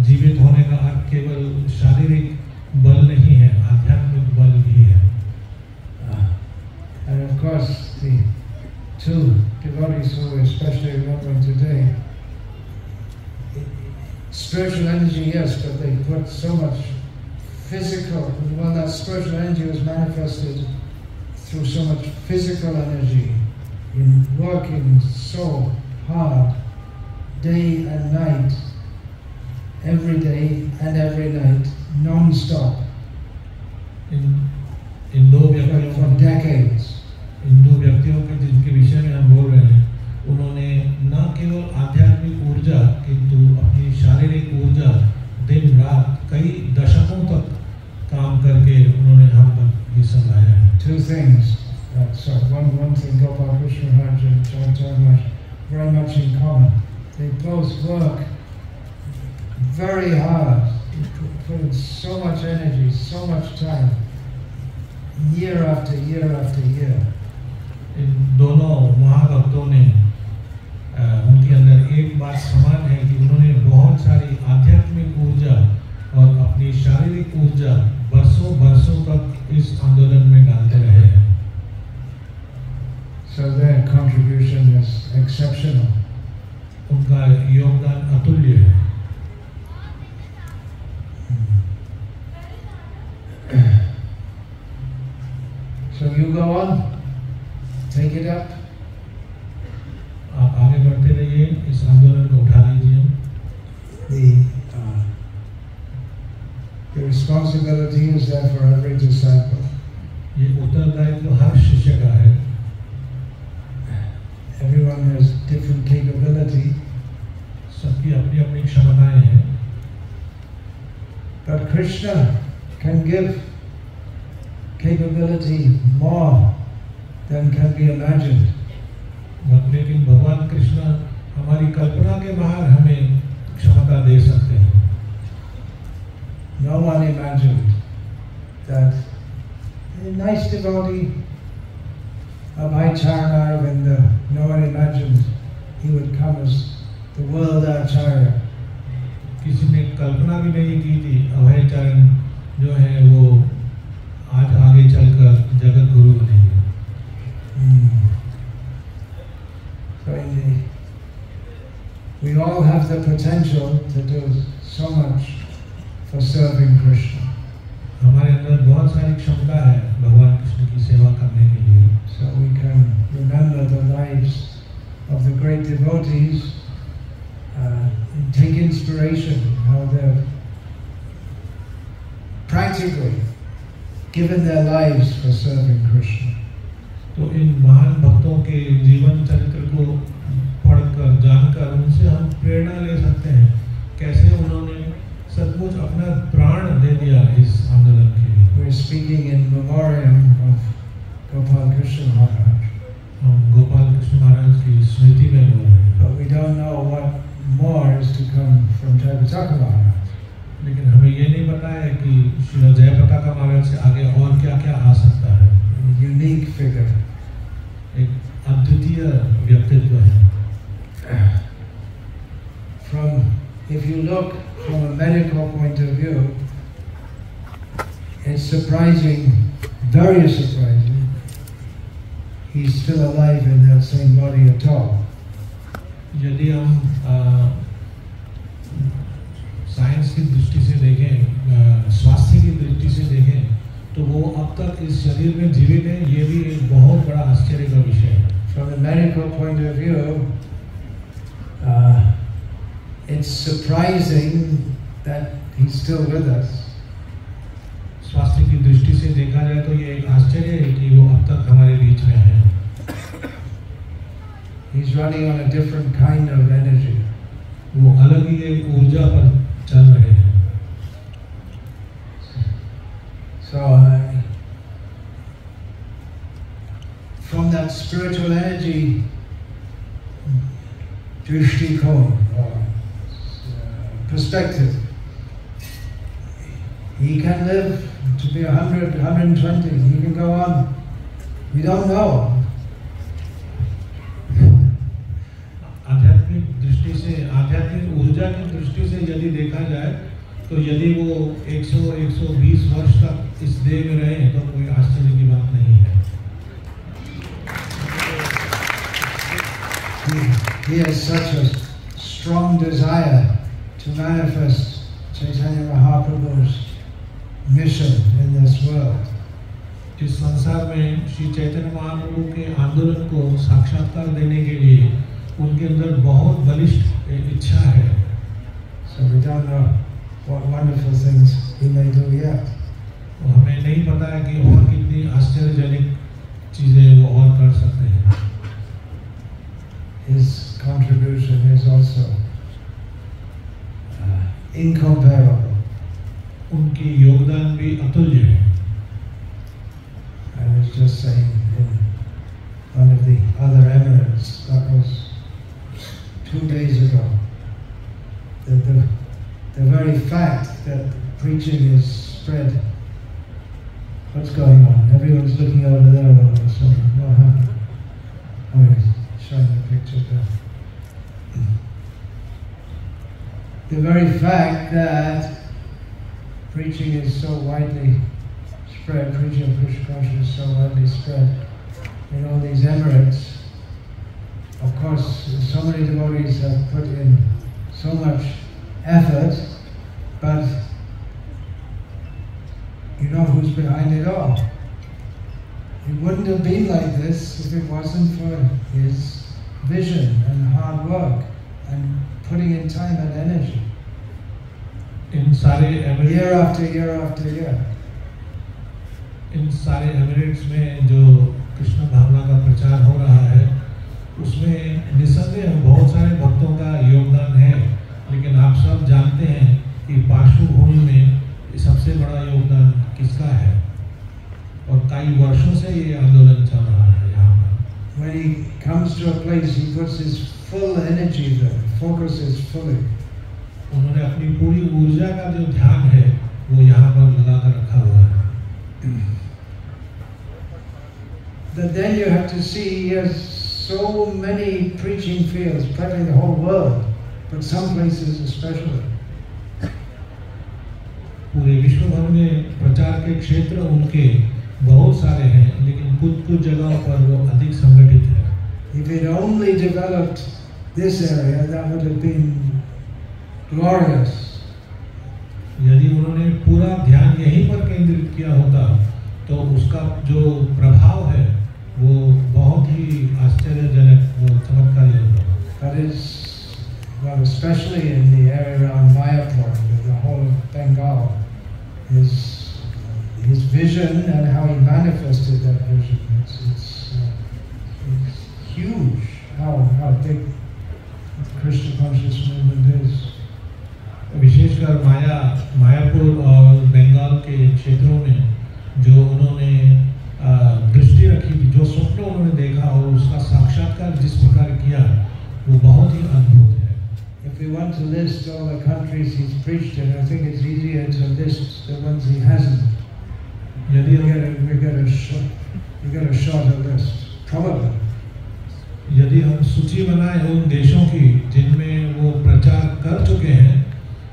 जीवित होने का अर्थ केवल शारीरिक बल नहीं है, आध्यात्मिक बल भी है। And of course, the two devotees who we're especially remembering today, spiritual energy, yes, but they put so much physical, well, that spiritual energy was manifested through so much physical energy in working so hard, day and night, every day and every night, non-stop, इन दो व्यक्तियों for decades. इन दो व्यक्तियों के जिनके विषय में हम बोल रहे हैं, उन्होंने न केवल आध्यात्मिक ऊर्जा किंतु अपनी शारीरिक ऊर्जा दिन रात कई दशकों तक काम करके उन्होंने हम तक ये सब लाया है। Two things. So one thing Gopal Krishna Maharaj and John Maharaj very much in common. They both work very hard, put in so much energy, so much time, year after year after year. इन दोनों महाभक्तों ने उनके अंदर एक बात समान है कि उन्होंने बहुत सारी आध्यात्मिक ऊर्जा और अपनी शारीरिक ऊर्जा बरसों बरसों तक इस आंदोलन में डालते रहे हैं। So their contribution is exceptional. उनका योगदान अतुल्य है। So you go on, take it up. आप आगे बढ़ते रहिए, इस आंदोलन को उठा लीजिए। The responsibility is there for every disciple. ये उत्तरदायित्व हर शिष्य का है। Everyone has different capability. सबकी अपनी अपनी क्षमताएं हैं। But Krishna can give capability more than can be imagined. लेकिन भगवान कृष्ण हमारी कल्पना के बाहर हमें क्षमता दे सकते हैं। No one imagined that a nice devotee of Acharya Arvinda, no one imagined he would come as the world Acharya कल्पना भी नहीं की थी अभय चरण जो है वो आज आगे चलकर जगत गुरु बनेंगे। So we all have the potential to do so much for serving Krishna. हमारे अंदर बहुत सारी क्षमता है भगवान कृष्ण की सेवा करने के लिए। So we can remember the lives of the great devotees, and take inspiration how they've practically given their lives for serving Krishna. तो इन महान भक्तों के जीवन चरित्र को पढ़कर जानकर उनसे हम प्रेरणा ले सकते हैं कैसे उन्होंने सचमुच अपना प्राण दे दिया इस आंदोलन के लिए। We're speaking in memoriam of Gopal Krishna Maharaj. हम गोपाल कृष्ण महाराज की स्मृति में बोल रहे हैं। But we don't know what more is to come from Jayapataka Maharaj. लेकिन हमें ये नहीं पता है कि श्री जयपताका महाराज से आगे और क्या क्या आ सकता है। A unique figure. एक अद्वितीय व्यक्तित्व है। If you look from a medical point of view, it's surprising, very surprising, he's still alive in that same body at all. यदि हम साइंस की दृष्टि से देखें, स्वास्थ्य की दृष्टि से देखें, तो वो अब तक इस शरीर में जीवित है, ये भी एक बहुत बड़ा आश्चर्य का विषय है। From a medical point of view, it's surprising that he's still with us. स्वास्थ्य की दृष्टि से देखा जाए तो ये एक आश्चर्य है कि वो अब तक हमारे बीच में है। He's running on a different kind of energy. वो अलग ही एक ऊर्जा पर चल रहे हैं। So, from that spiritual energy, drishtikon, or perspective, he can live to be 100, 120, he can go on. We don't know. आध्यात्मिक दृष्टि से, आध्यात्मिक ऊर्जा की दृष्टि से यदि देखा जाए तो यदि वो 100-120 वर्ष तक इस देह में रहे तो कोई आश्चर्य की बात नहीं है। He has such a strong desire to manifest Chaitanya Mahaprabhu's mission in this world. इस संसार में श्री चैतन्य महाप्रभु के आंदोलन को साक्षात्कार देने के लिए उनके अंदर बहुत बलिष्ठ इच्छा है। So we don't know what wonderful things he may do yet. तो हमें नहीं पता है कि और कितनी आश्चर्यजनक चीजें वो और कर सकते हैं। His contribution is also incomparable. उनकी योगदान भी अतुल्य है। I was just saying in one of the other emirates, that was 2 days ago, that the very fact that preaching is spread, what's going on? Everyone's looking over there all of a sudden. What happened? Oh, he's showing the picture there. The very fact that preaching is so widely spread, preaching of Krishna consciousness is so widely spread in all these emirates. Of course, so many devotees have put in so much effort, but you know who's behind it all. It wouldn't have been like this if it wasn't for his vision and hard work and putting in time and energy. इन सारे Year after year after year. इन सारे Emirates में जो कृष्ण भावना का प्रचार हो रहा है उसमें निसंदेह बहुत सारे भक्तों का योगदान है, लेकिन आप सब जानते हैं कि पार्श्वभूमि में सबसे बड़ा योगदान किसका है और कई वर्षों से ये आंदोलन चल रहा है यहाँ पर। When he comes to a place, he puts his full energy there, focuses fully. उन्होंने अपनी पूरी ऊर्जा का जो ध्यान है वो यहाँ पर लगा कर रखा हुआ है। But then you have to see he has so many preaching fields, practically the whole world, but some places especially. पूरे विश्व भर में प्रचार के क्षेत्र उनके बहुत सारे हैं, लेकिन कुछ जगहों पर वो अधिक संगठित है। If it only developed this area, that would have been glorious. यदि उन्होंने पूरा ध्यान यहीं पर केंद्रित किया होता तो उसका जो प्रभाव है वो बहुत ही आश्चर्यजनक, वो चमत्कारी होता। That is, well, especially in the area around Mayapur, the whole of Bengal, his vision and how he manifested that vision. It's huge how big the Krishna conscious movement is. विशेषकर मायापुर और बंगाल के क्षेत्रों में जो उन्होंने दृष्टि रखी थी, जो स्वप्न उन्होंने देखा और उसका साक्षात्कार जिस प्रकार किया, वो बहुत ही अद्भुत है। If we want to list all the countries he's preached in, I think it's easier to list the ones he hasn't. यदि we get a shorter list, probably. यदि हम सूची बनाएं उन देशों की जिनमें वो प्रचार कर चुके हैं,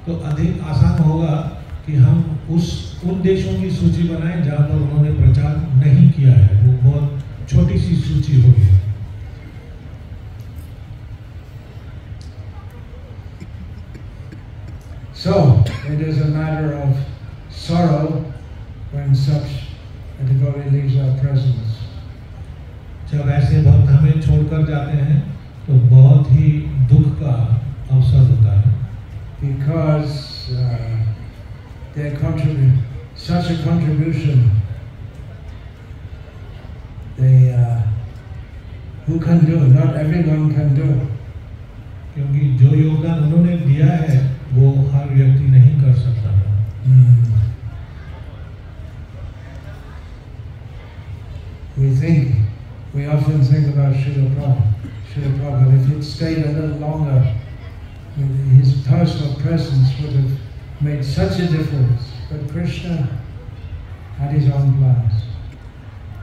तो अधिक आसान होगा कि हम उन देशों की सूची बनाएं जहाँ पर उन्होंने प्रचार नहीं किया है। वो बहुत छोटी सी सूची होगी। So, it is a matter of sorrow when such a devotee leaves our presence. जब ऐसे भक्त हमें छोड़कर जाते हैं तो बहुत ही दुख का अवसर होता है। Because their such a contribution, who can do? Not everyone can do. क्योंकि जो योगदान उन्होंने दिया है वो हर व्यक्ति नहीं कर सकता है। We often think about Srila Prabhupada. If he'd stayed a little longer, his personal presence would have made such a difference. But Krishna had his own plans.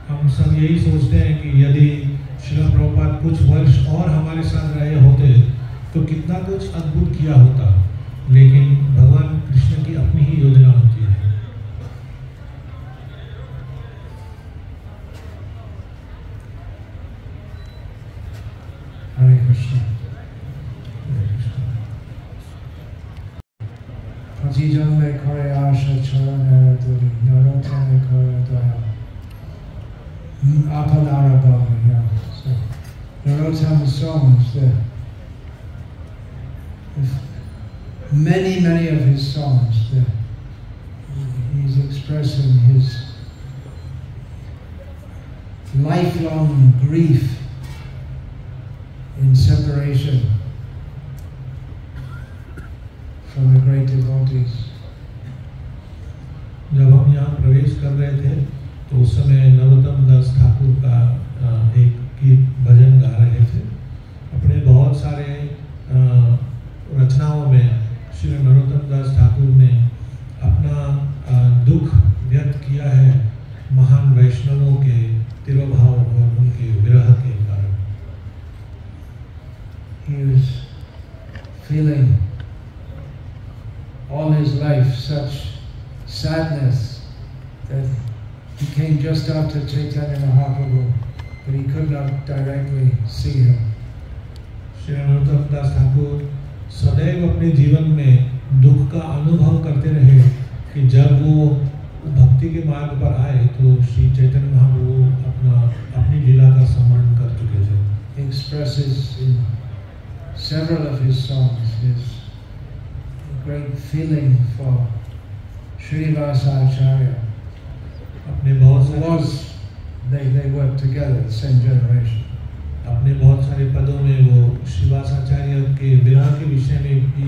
हम सब यही सोचते हैं कि यदि श्रील प्रभुपाद कुछ वर्ष और हमारे साथ रहे होते तो कितना कुछ अद्भुत किया होता, लेकिन भगवान कृष्ण की अपनी ही योजना होती है। Hare Krishna. Patijan me kore asha charana duri, narota me kore daya. Apalara bhava, yeah. So, Narottam songs, many of his songs, he's expressing his lifelong grief in separation from the great devotees. जब हम यहाँ प्रवेश कर रहे थे तो उस समय नरोत्तम दास ठाकुर का एक गीत भजन गा रहे थे। अपने बहुत सारे रचनाओं में श्री नरोत्तम दास ठाकुर ने अपना दुख व्यक्त किया है महान वैष्णवों के तिरोभाव और उनके विरह के कारण। He was feeling all his life such sadness that he came just after Chaitanya Mahaprabhu, but he could not directly see him. Shri Narottam दास ठाकुर सदैव अपने जीवन में दुख का अनुभव करते रहे कि जब वो भक्ति के मार्ग पर आए तो श्री चैतन्य महाप्रभु अपनी लीला का स्मरण कर चुके थे। He expresses in several of his songs his great feeling for Srinivasa Acharya. अपने बहुत they worked together, the same generation. अपने बहुत सारे पदों में वो श्रीनिवास आचार्य के विरह के विषय में भी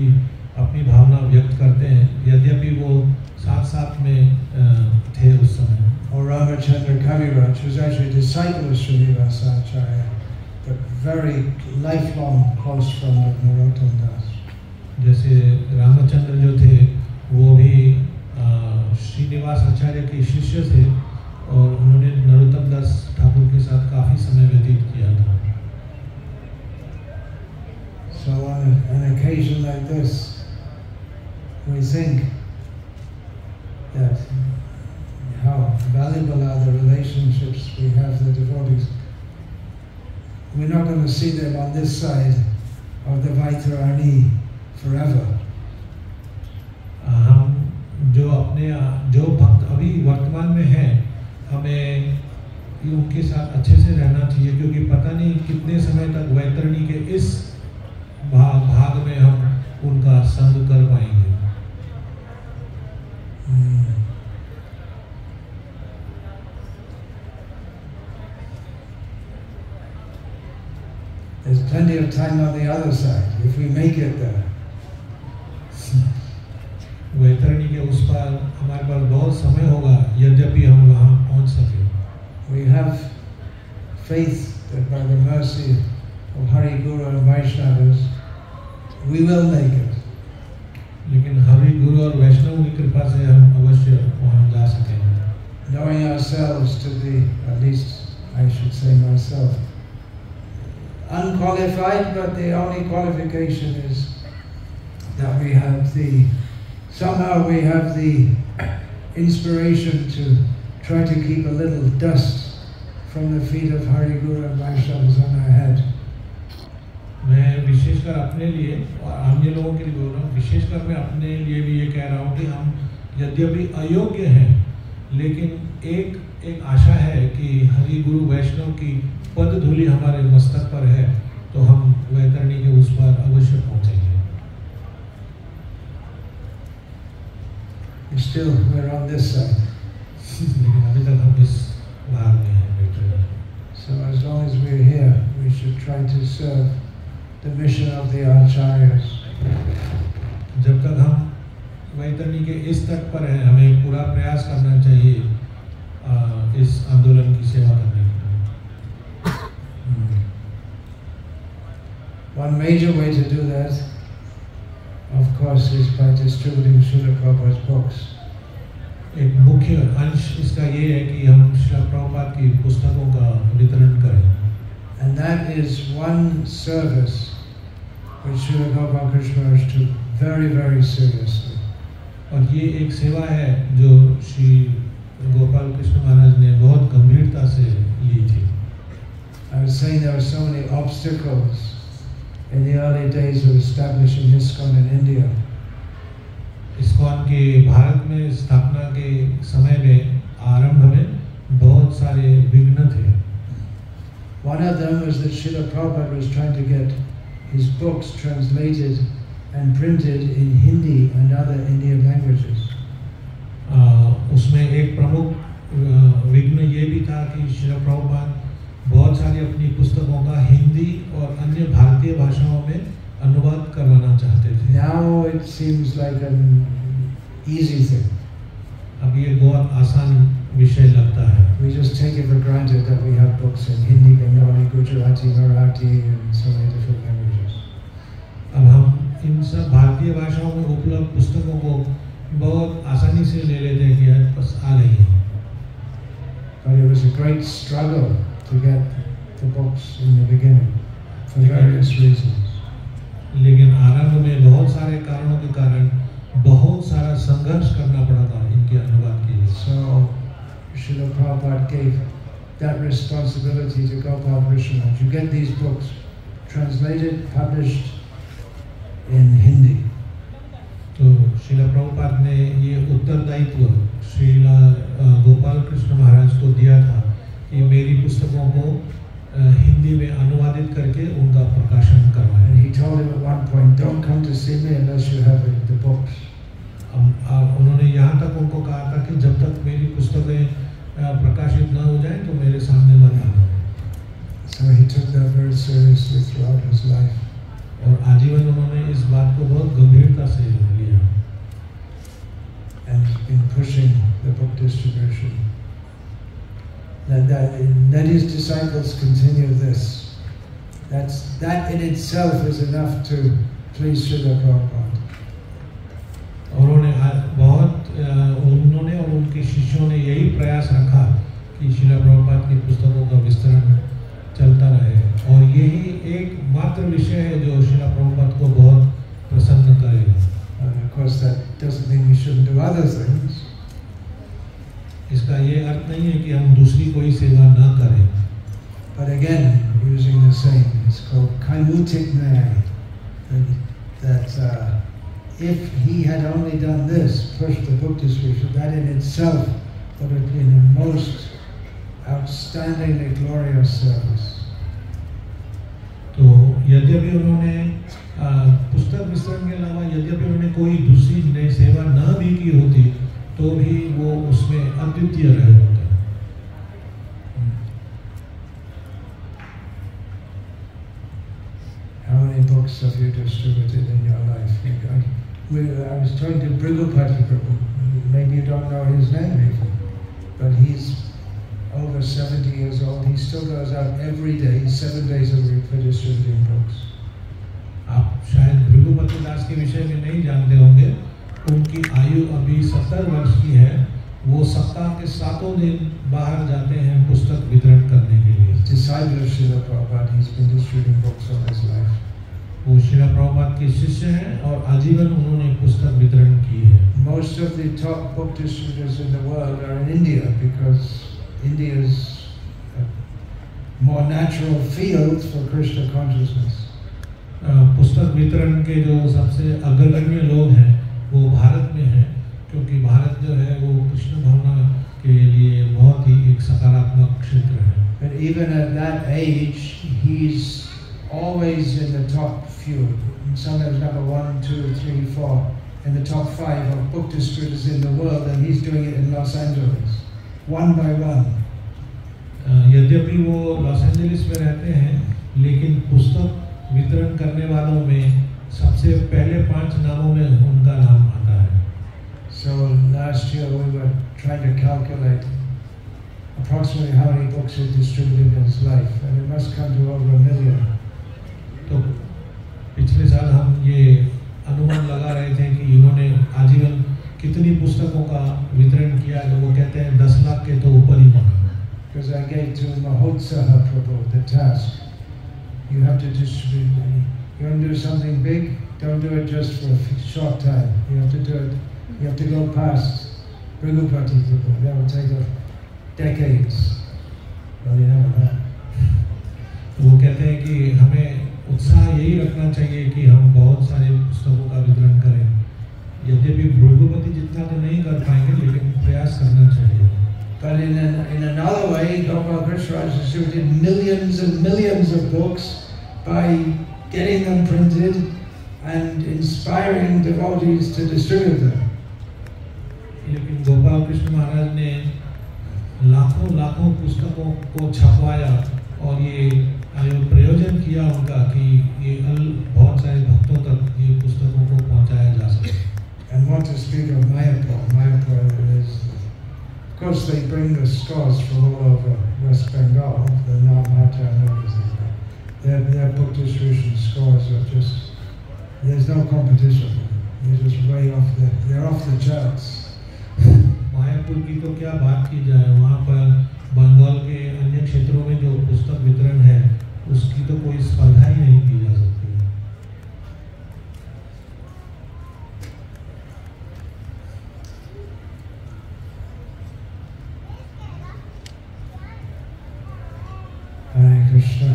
अपनी भावना व्यक्त करते हैं, यद्यपि वो साथ में थे उस समय। Or Ramachandra Kaviraj, who was actually a disciple of Srinivasa Acharya, but very lifelong close friend of Narottam Das. जैसे रामचंद्र जो थे वो भी श्रीनिवास आचार्य के शिष्य थे और उन्होंने नरोत्तम दास ठाकुर के साथ काफी समय व्यतीत किया था। So on an occasion like this, we think that how valuable are the relationships we have with the devotees. We're not going to see them on this side of the Vaitarani forever. हम जो भक्त अभी वर्तमान में हैं, हमें उनके साथ अच्छे से रहना चाहिए, क्योंकि पता नहीं कितने समय तक वैतरणी के इस भाग में हम उनका संग कर पाएंगे। There's plenty of time on the other side if we make it there. वैतरणी के उस पार हमारे पास बहुत समय होगा, यद्यपि हम वहाँ पहुँच सके। We have faith that by the mercy of Hari Guru and Vaishnavas, we will make it. लेकिन हरि गुरु और वैष्णव की कृपा से हम अवश्य वहाँ जा सकेंगे। Knowing ourselves to be, at least I should say myself, unqualified, but the only qualification is that we have somehow we have the inspiration to try to keep a little dust from the feet of Hari Guru and Vaishnavas on our head. मैं विशेषकर अपने लिए और अन्य लोगों के लिए बोल रहा हूँ, विशेषकर मैं अपने लिए भी ये कह रहा हूँ कि हम यद्यपि अयोग्य हैं, लेकिन एक आशा है कि हरि गुरु वैष्णव की पद धूलि हमारे मस्तक पर है, तो हम वैतरणी के उस पार अवश्य पहुँचेंगे। Still, we're on this side. लेकिन अभी तक हम इस भाग में हैं वैतरणी। So as long as we're here, we should try to serve the mission of the acharyas. जब तक हम वैतरणी के इस तट पर हैं, हमें पूरा प्रयास करना चाहिए इस आंदोलन की सेवा करने के लिए। One major way to do that, of course, is by distributing Srila Prabhupada's books. एक मुख्य अंश इसका ये है कि हम श्रील प्रभुपाद की पुस्तकों का वितरण करें। And that is one service which Srila Gopal Krishna took very, very seriously. और ये एक सेवा है जो श्री गोपाल कृष्ण महाराज ने बहुत गंभीरता से ली थी। I was saying there were so many obstacles in the early days of establishing ISKCON in India. ISKCON के भारत में स्थापना के समय में आरंभ में बहुत सारे विघ्न थे। One of them was that Srila Prabhupada was trying to get his books translated and printed in Hindi and other Indian languages. उसमें एक प्रमुख विघ्न ये भी था कि श्रील प्रभुपाद बहुत सारी अपनी पुस्तकों का हिंदी और अन्य भारतीय भाषाओं में अनुवाद करवाना चाहते थे। Now it seems like an easy thing. अब ये बहुत आसान विषय लगता है। We just take it for granted that we have books in Hindi, Bengali, Gujarati, Marathi, and so many different languages. अब हम इन सब भारतीय भाषाओं में उपलब्ध पुस्तकों को बहुत आसानी से ले लेते हैं कि बस आ गई है। But it was a great struggle to get the books in the beginning for various reasons. लेकिन आरंभ में बहुत सारे कारणों के कारण बहुत सारा संघर्ष करना पड़ा था इनके अनुवाद के लिए। So Srila Prabhupada gave that responsibility to Gopal Krishna to get these books translated, published in Hindi. तो श्रील प्रभुपाद ने ये उत्तरदायित्व श्रील गोपाल कृष्ण महाराज को दिया था कि मेरी पुस्तकों को हिंदी में अनुवादित करके उनका प्रकाशन करवाएं। And he told him at one point, "Don't come to see me unless you have the books." उन्होंने यहाँ तक उनको कहा था कि जब तक मेरी पुस्तकें प्रकाशित न हो जाएं तो मेरे सामने मत आना। So he took that very seriously throughout his life. और आजीवन उन्होंने इस बात को बहुत गंभीरता से लिया। And been pushing the book distribution. That his disciples continue this. That in itself is enough to please Srila Prabhupada. उन्होंने और उनके शिष्यों ने यही प्रयास रखा कि श्रील प्रभुपाद की पुस्तकों का विस्तरण चलता रहे, और यही एक मात्र विषय है जो श्रील प्रभुपाद को बहुत प्रसन्न करेगा। Of course, that doesn't mean we shouldn't do other things. इसका ये अर्थ नहीं है कि हम दूसरी कोई सेवा ना करें। But again, using the same, it's called kaimutik nyaya. That if he had only done this, pushed the book distribution, that in itself would have been a most outstandingly glorious service. तो यद्यपि उन्होंने पुस्तक वितरण के अलावा यद्यपि उन्होंने कोई दूसरी नई सेवा न भी की होती तो भी वो उसमें अद्वितीय रहे होते। How many books have you distributed in your life? I was talking to Brigupati Prabhu. Maybe you don't know his name even, but he's over 70 years old. He still goes out every day, 7 days a week for distributing books. आप शायद भृगुपति दास के विषय में नहीं जानते होंगे। उनकी आयु अभी 70 वर्ष की है। वो सप्ताह के 7 दिन बाहर जाते हैं पुस्तक वितरण करने के लिए। Disciple of Srila Prabhupada, he's been distributing books all his life. वो श्रील प्रभुपाद के शिष्य हैं और आजीवन उन्होंने पुस्तक वितरण की है। Most of the top book distributors in the world are in India because India's more natural field for Krishna consciousness. पुस्तक वितरण के जो सबसे अग्रगण्य लोग हैं वो भारत में हैं क्योंकि भारत जो है वो कृष्ण भावना के लिए बहुत ही एक सकारात्मक क्षेत्र है। But even at that age, he's always in the top few. Sometimes number 1, 2, 3, 4 in the top 5 of book distributors in the world, and he's doing it in Los Angeles, one by one. यद्यपि वो Los Angeles में रहते हैं लेकिन पुस्तक वितरण करने वालों में सबसे पहले 5 नामों में उनका नाम आता है। So last year we were trying to calculate approximately how many books he distributed in his life, and it must come to over 1 million. तो पिछले साल हम ये अनुमान लगा रहे थे कि इन्होंने आजीवन कितनी पुस्तकों का वितरण किया तो वो कहते हैं 10 लाख के तो ऊपर ही होगा। Because I gave to Mahotsaha Prabhu the task. You have to distribute. You want to do something big, don't do it just for a short time. You have to do it. You have to go past Brigupati Prabhu. That will take decades. Well, you never know. वो कहते हैं कि हमें उत्साह यही रखना चाहिए कि हम बहुत सारे पुस्तकों का वितरण करें। यद्यपि भृगुपति जितना तो नहीं कर पाएंगे लेकिन प्रयास करना चाहिए। But in another way, Gopal Krishna distributed millions and millions of books by getting them printed and inspiring devotees to distribute them. लेकिन गोपाल कृष्ण महाराज ने लाखों पुस्तकों को छपवाया और ये प्रयोजन किया उनका कि ये बहुत सारे भक्तों तक ये पुस्तकों को पहुंचाया जा सके। And what to speak of Mayapur? Mayapur is, of course, they bring the scores from all over West Bengal. The Namhata and everything. Their book distribution scores are just, there's no competition. They're just way off they're off the charts. Mayapur की तो क्या बात की जाए, वहाँ पर बंगाल के अन्य क्षेत्रों में जो पुस्तक वितरण है उसकी तो कोई स्पर्धा ही नहीं की जा सकती। Hare Krishna.